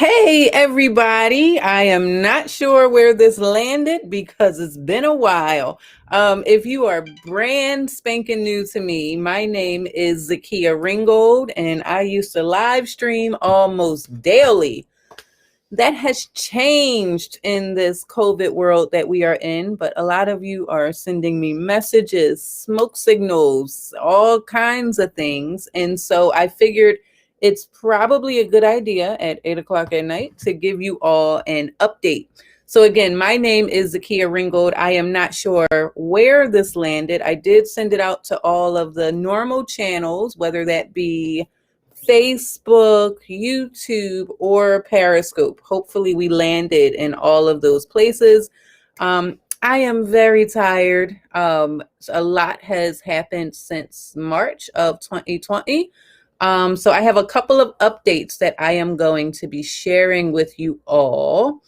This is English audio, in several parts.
Hey, everybody. I am not sure where this landed because it's been a while. If you are brand spanking new to me, my name is Zakia Ringgold, and I used to live stream almost daily. That has changed in this COVID world that we are in, but a lot of you are sending me messages, smoke signals, all kinds of things. And so I figured it's probably a good idea at 8 o'clock at night to give you all an update. So again, my name is Zakia Ringgold. I am not sure where this landed. I did send it out to all of the normal channels, whether that be Facebook, YouTube, or Periscope. Hopefully, we landed in all of those places. I am very tired. A lot has happened since March of 2020. So I have a couple of updates that I am going to be sharing with you all.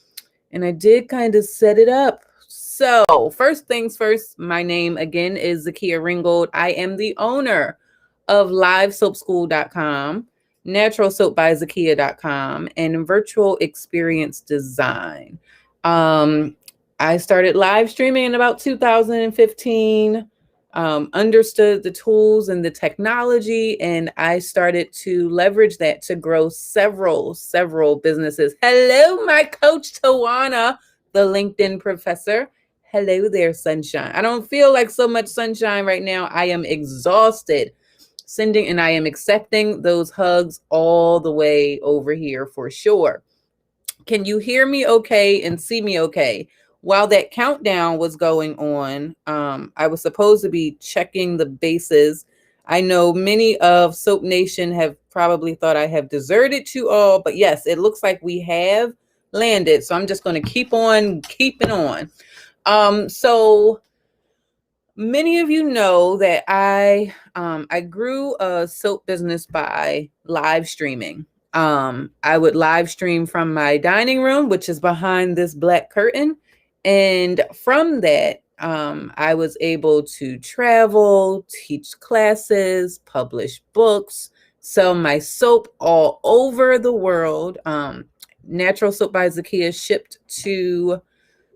And I did kind of set it up. So, first things first, my name again is Zakia Ringgold. I am the owner of livesoapschool.com, naturalsoapbyzakia.com, and virtual experience design. I started live streaming in about 2015, understood the tools and the technology, and I started to leverage that to grow several businesses. Hello, my coach Tawana, the LinkedIn professor. Hello there, sunshine. I don't feel like so much sunshine right now. I am exhausted. Sending and I am accepting those hugs all the way over here for sure. Can you hear me okay and see me okay? While that countdown was going on, I was supposed to be checking the bases. I know many of Soap Nation have probably thought I have deserted you all, but yes, it looks like we have landed. So I'm just going to keep on keeping on. So many of you know that I grew a soap business by live streaming. I would live stream from my dining room, which is behind this black curtain. And from that, I was able to travel, teach classes, publish books, sell my soap all over the world. Natural Soap by Zakia shipped to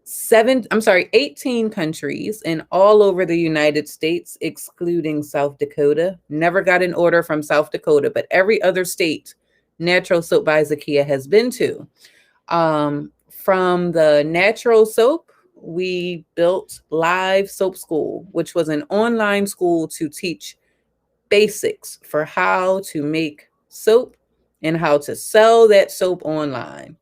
18 countries and all over the United States, excluding South Dakota. Never got an order from South Dakota, but every other state Natural Soap by Zakia has been to. From the natural soap, we built Live Soap School, which was an online school to teach basics for how to make soap and how to sell that soap online.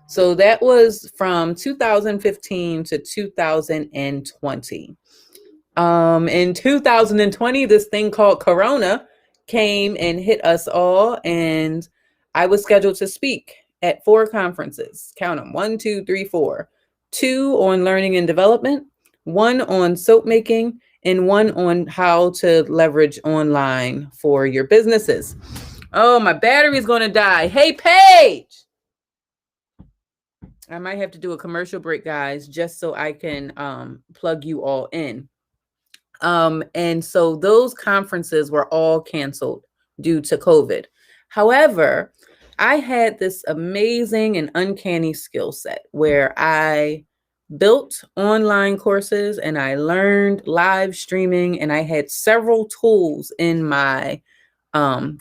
So that was from 2015 to 2020. In 2020, this thing called Corona came and hit us all, and I was scheduled to speak at 4 conferences. Count them: 1, 2, 3, 4. 2 on learning and development, 1 on soap making, and 1 on how to leverage online for your businesses. Oh, my battery is going to die. Hey, Paige! I might have to do a commercial break, guys, just so I can plug you all in. And so those conferences were all canceled due to COVID. However, I had this amazing and uncanny skill set where I built online courses and I learned live streaming, and I had several tools in my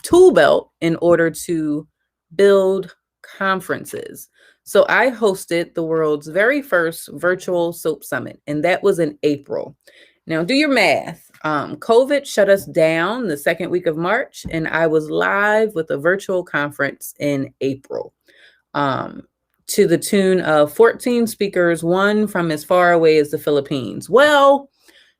tool belt in order to build conferences. So I hosted the world's very first virtual soap summit, and that was in April. Now, do your math. COVID shut us down the second week of March, and I was live with a virtual conference in April, to the tune of 14 speakers, one from as far away as the Philippines. Well,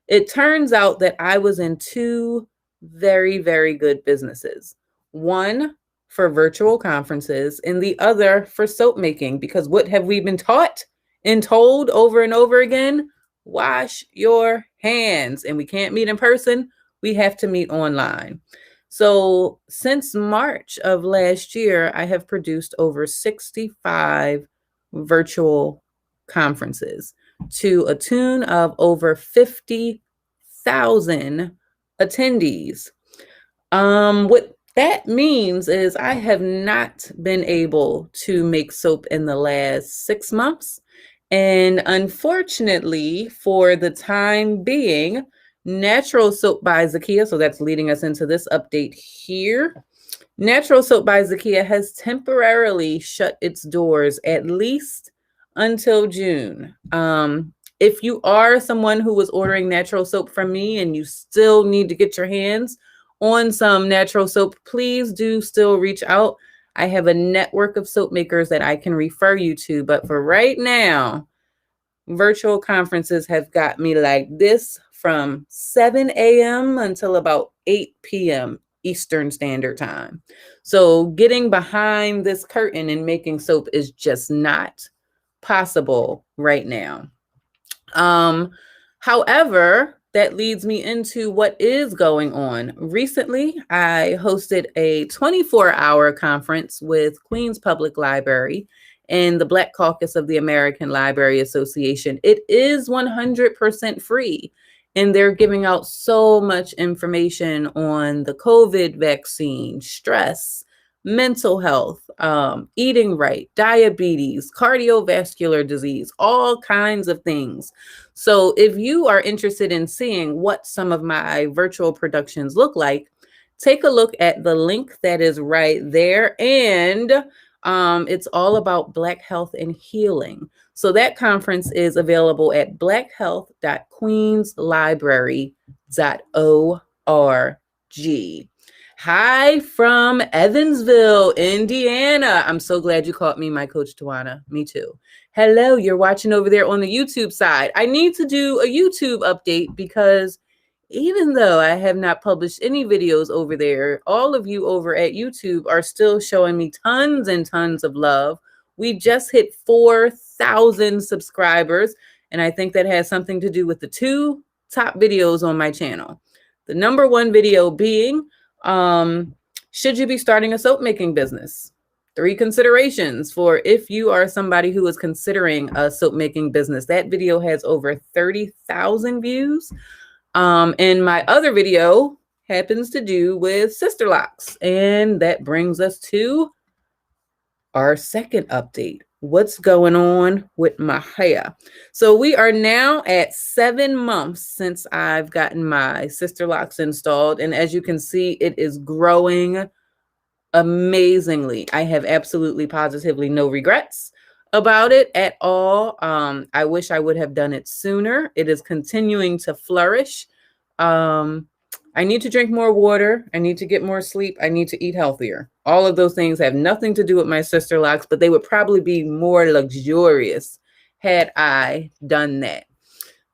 it turns out that I was in 2 very good businesses. One for virtual conferences and the other for soap making, because what have we been taught and told over and over again? Wash your hands. And we can't meet in person. We have to meet online. So since March of last year, I have produced over 65 virtual conferences to a tune of over 50,000 attendees. What that means is I have not been able to make soap in the last 6 months. And unfortunately, for the time being, Natural Soap by Zakia, so that's leading us into this update here. Natural Soap by Zakia has temporarily shut its doors at least until June. If you are someone who was ordering natural soap from me and you still need to get your hands on some natural soap, please do still reach out. I have a network of soap makers that I can refer you to, but for right now, virtual conferences have got me like this from 7 a.m. until about 8 p.m. Eastern Standard Time. So getting behind this curtain and making soap is just not possible right now. However, that leads me into what is going on. Recently, I hosted a 24-hour conference with Queens Public Library and the Black Caucus of the American Library Association. It is 100% free, and they're giving out so much information on the COVID vaccine, stress, mental health, eating right, diabetes, cardiovascular disease, all kinds of things. So if you are interested in seeing what some of my virtual productions look like, take a look at the link that is right there. And it's all about Black health and healing. So that conference is available at blackhealth.queenslibrary.org. Hi from Evansville, Indiana. I'm so glad you caught me, my coach Tawana. Me too. Hello, you're watching over there on the YouTube side. I need to do a YouTube update because even though I have not published any videos over there, all of you over at YouTube are still showing me tons and tons of love. We just hit 4,000 subscribers, and I think that has something to do with the 2 top videos on my channel. The number 1 video being, should you be starting a soap making business? 3 considerations for if you are somebody who is considering a soap making business. That video has over 30,000 views. And my other video happens to do with sister locks. And that brings us to our second update. What's going on with my hair? So we are now at 7 months since I've gotten my sister locks installed. And as you can see, it is growing amazingly. I have absolutely positively no regrets about it at all. I wish I would have done it sooner. It is continuing to flourish. I need to drink more water. I need to get more sleep. I need to eat healthier. All of those things have nothing to do with my sister locks, but they would probably be more luxurious had I done that.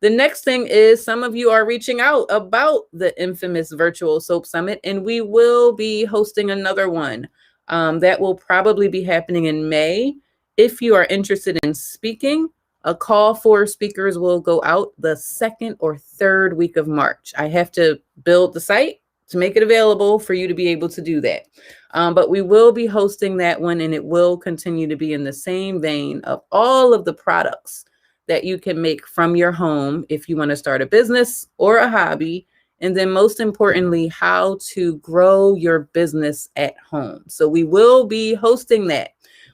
The next thing is some of you are reaching out about the infamous virtual soap summit, and we will be hosting another one. That will probably be happening in May. If you are interested in speaking, a call for speakers will go out the 2nd or 3rd week of March. I have to build the site to make it available for you to be able to do that. But we will be hosting that one, and it will continue to be in the same vein of all of the products that you can make from your home if you want to start a business or a hobby. And then most importantly, how to grow your business at home. So we will be hosting that.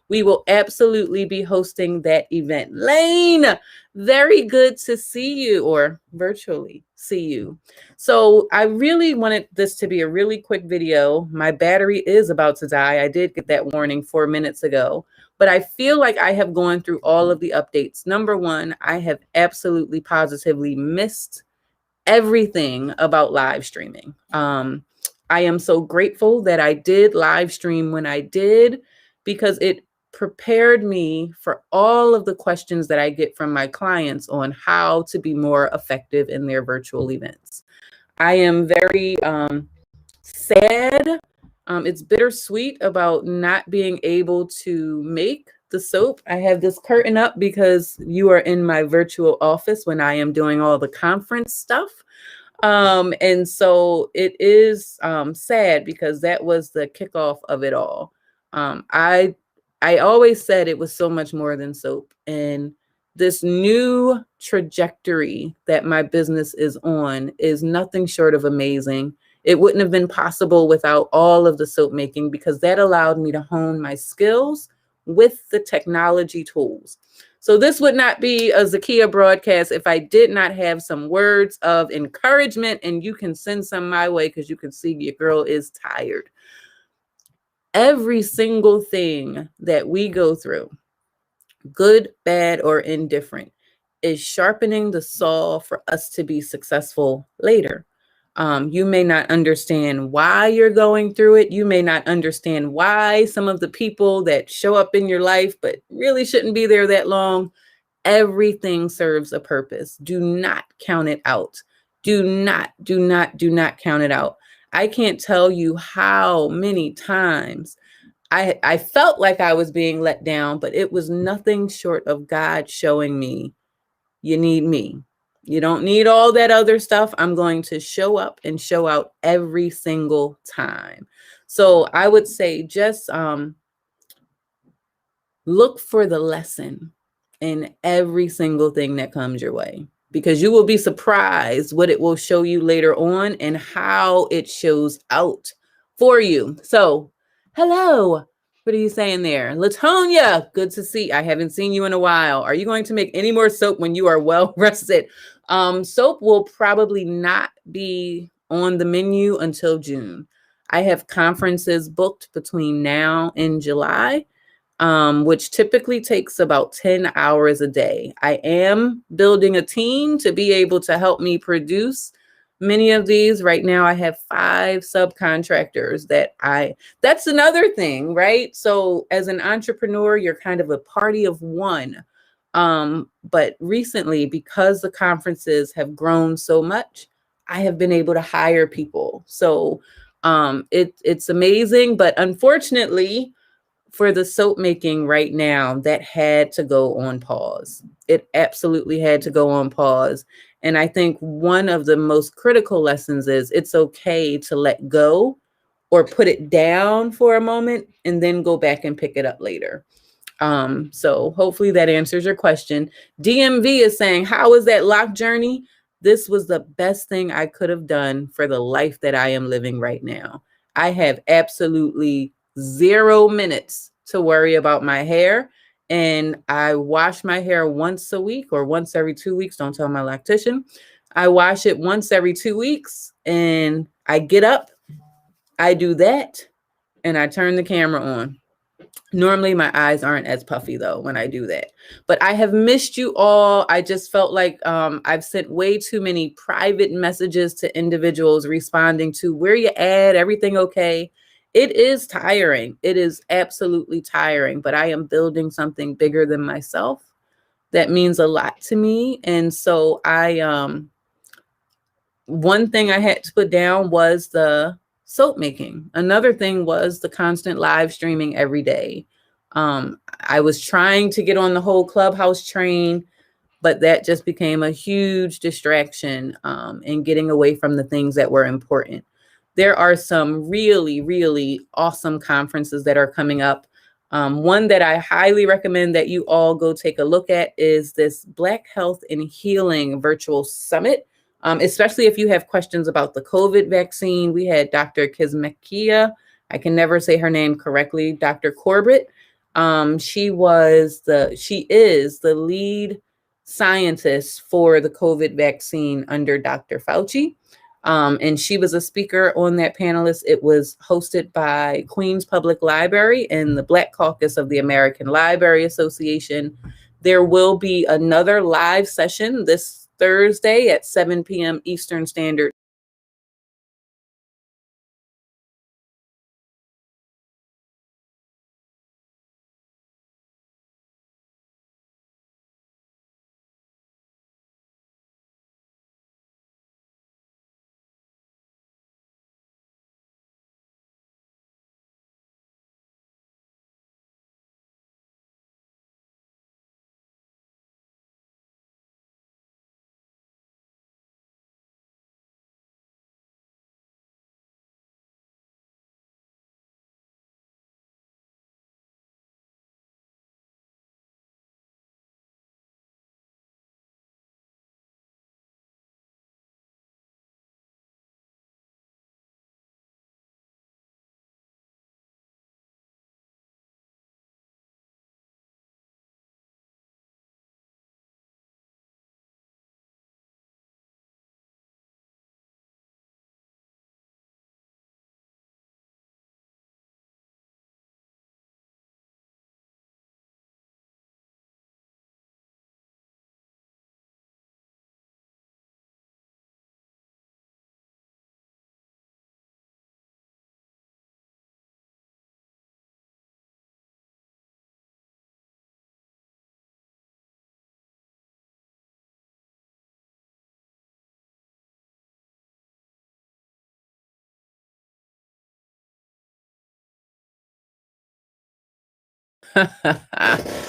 We will absolutely be hosting that event. Lane, very good to see you, or virtually see you. So I really wanted this to be a really quick video. My battery is about to die. I did get that warning 4 minutes ago, but I feel like I have gone through all of the updates. Number 1, I have absolutely positively missed everything about live streaming. I am so grateful that I did live stream when I did, because it prepared me for all of the questions that I get from my clients on how to be more effective in their virtual events. I am very sad. It's bittersweet about not being able to make the soap. I have this curtain up because you are in my virtual office when I am doing all the conference stuff. And so it is sad because that was the kickoff of it all. I always said it was so much more than soap, and this new trajectory that my business is on is nothing short of amazing. It wouldn't have been possible without all of the soap making, because that allowed me to hone my skills with the technology tools. So this would not be a Zakia broadcast if I did not have some words of encouragement, and you can send some my way because you can see your girl is tired. Every single thing that we go through, good, bad, or indifferent, is sharpening the saw for us to be successful later. You may not understand why you're going through it. You may not understand why some of the people that show up in your life but really shouldn't be there that long. Everything serves a purpose. Do not count it out. Do not count it out. I can't tell you how many times I felt like I was being let down, but it was nothing short of God showing me, you need me. You don't need all that other stuff. I'm going to show up and show out every single time. So I would say just look for the lesson in every single thing that comes your way, because you will be surprised what it will show you later on and how it shows out for you. So, hello. What are you saying there? Latonya, good to see. I haven't seen you in a while. Are you going to make any more soap when you are well rested? Soap will probably not be on the menu until June. I have conferences booked between now and July, which typically takes about 10 hours a day. I am building a team to be able to help me produce many of these. Right now, I have 5 subcontractors that's another thing, right? So as an entrepreneur, you're kind of a party of one. But recently, because the conferences have grown so much, I have been able to hire people. So it's amazing, but unfortunately, for the soap making right now, that had to go on pause. It absolutely had to go on pause. And I think one of the most critical lessons is it's okay to let go or put it down for a moment and then go back and pick it up later. So hopefully that answers your question. DMV is saying, how was that lock journey? This was the best thing I could have done for the life that I am living right now. I have absolutely 0 minutes to worry about my hair. And I wash my hair once a week or once every 2 weeks. Don't tell my lactician. I wash it once every 2 weeks, and I get up, I do that, and I turn the camera on. Normally my eyes aren't as puffy though when I do that. But I have missed you all. I just felt like I've sent way too many private messages to individuals responding to where you at, everything okay. It is tiring. It is absolutely tiring, but I am building something bigger than myself. That means a lot to me. And so one thing I had to put down was the soap making. Another thing was the constant live streaming every day. I was trying to get on the whole Clubhouse train, but that just became a huge distraction in getting away from the things that were important. There are some really, really awesome conferences that are coming up. One that I highly recommend that you all go take a look at is this Black Health and Healing Virtual Summit. Especially if you have questions about the COVID vaccine. We had Dr. Kizmekia, I can never say her name correctly, Dr. Corbett. She is the lead scientist for the COVID vaccine under Dr. Fauci. And she was a speaker on that panelist. It was hosted by Queens Public Library and the Black Caucus of the American Library Association. There will be another live session this Thursday at 7 p.m. Eastern Standard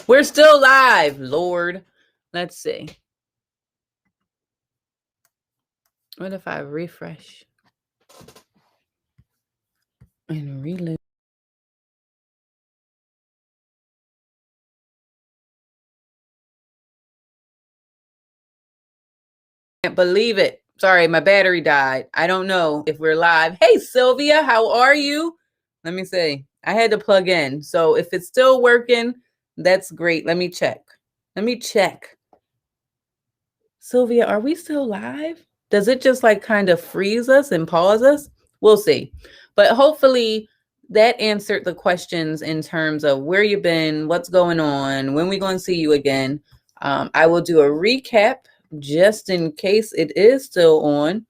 We're still live, Lord. Let's see. What if I refresh and reload? Can't believe it. Sorry, my battery died. I don't know if we're live. Hey, Sylvia, how are you? Let me see. I had to plug in. So if it's still working, that's great. Let me check. Sylvia, are we still live? Does it just like kind of freeze us and pause us? We'll see. But hopefully that answered the questions in terms of where you've been, what's going on, when we're going to see you again. I will do a recap just in case it is still on.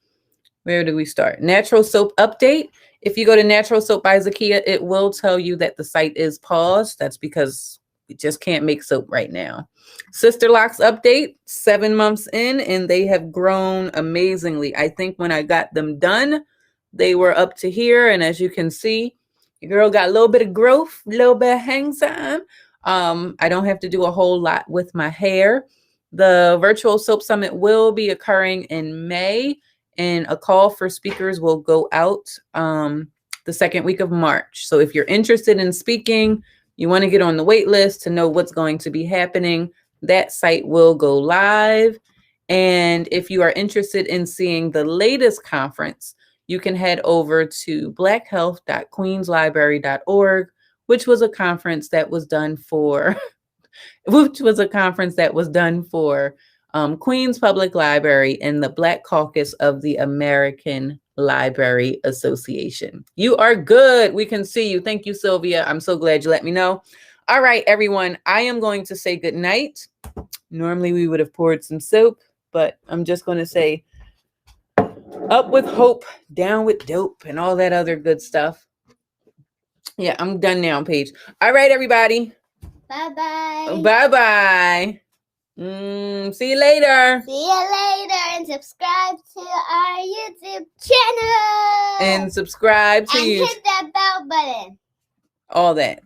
Where do we start? Natural soap update. If you go to Natural Soap by Zakia, it will tell you that the site is paused. That's because we just can't make soap right now. Sister Locks update, 7 months in, and they have grown amazingly. I think when I got them done, they were up to here. And as you can see, your girl got a little bit of growth, a little bit of hang time. I don't have to do a whole lot with my hair. The virtual soap summit will be occurring in May, and a call for speakers will go out the second week of March. So if you're interested in speaking, you want to get on the wait list to know what's going to be happening, that site will go live. And if you are interested in seeing the latest conference, you can head over to blackhealth.queenslibrary.org, which was a conference that was done for Queens Public Library and the Black Caucus of the American Library Association. You are good. We can see you. Thank you, Sylvia. I'm so glad you let me know. All right, everyone. I am going to say good night. Normally, we would have poured some soap, but I'm just going to say up with hope, down with dope, and all that other good stuff. Yeah, I'm done now, Paige. All right, everybody. Bye-bye. Bye-bye. See you later. See you later, and subscribe to our YouTube channel. And subscribe to and you. hit that bell button. All that.